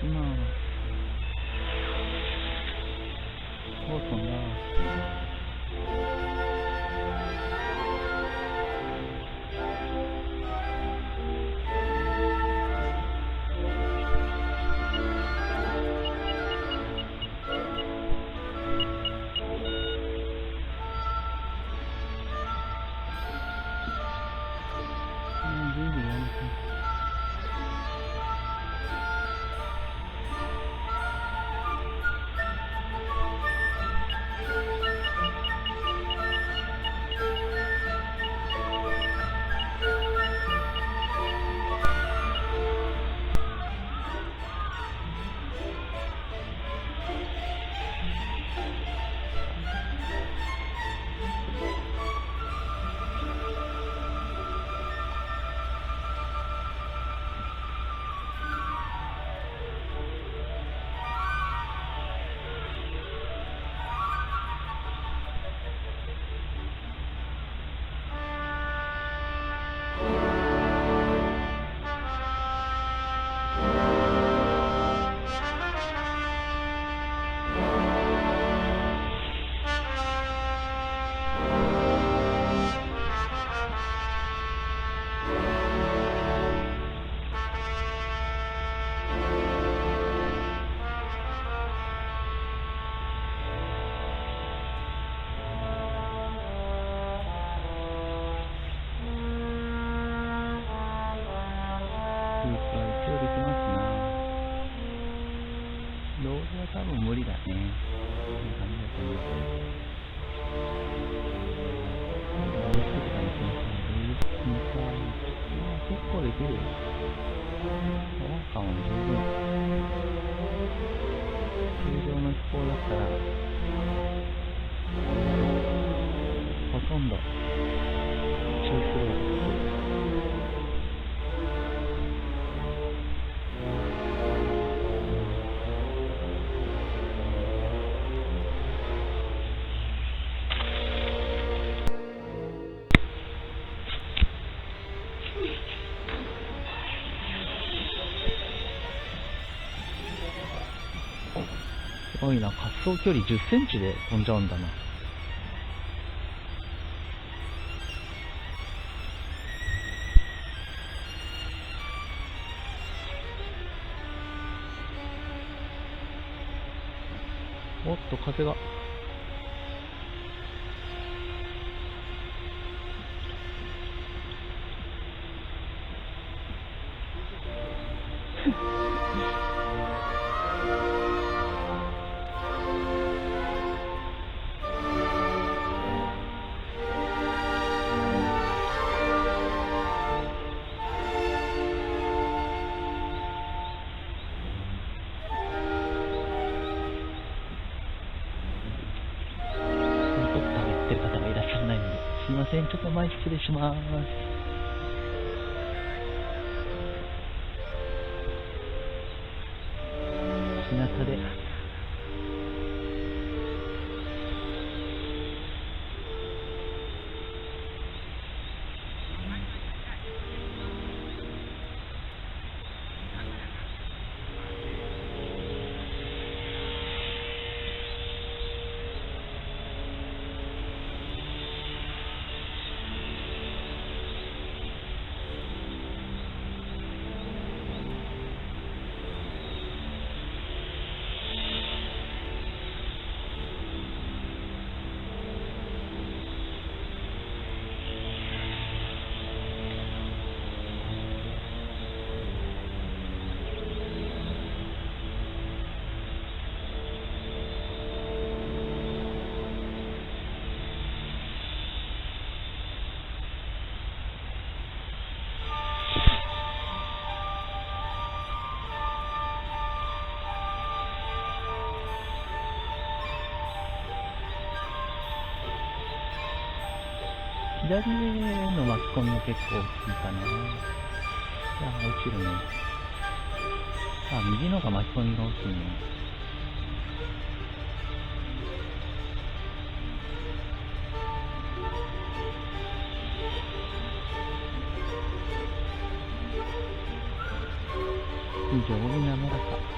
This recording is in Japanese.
します。お、飛んだ。ずいぶんやめて。スープは一応できますな。ロードは多分無理だね。こんな感じだと思うけど。もう一つかもしれません。2回。結構できる。パワー感は十分。通常の飛行だったら、ほとんど中スローです。すごいな、滑走距離10センチで飛んじゃうんだな。おっと、風が。ってる方がいらっしゃらないので、すいません、ちょっと前失礼します。日向で左上の巻き込みが結構大きいかな。落ちるね。右のが巻き込みが大きいね。非常に滑らか。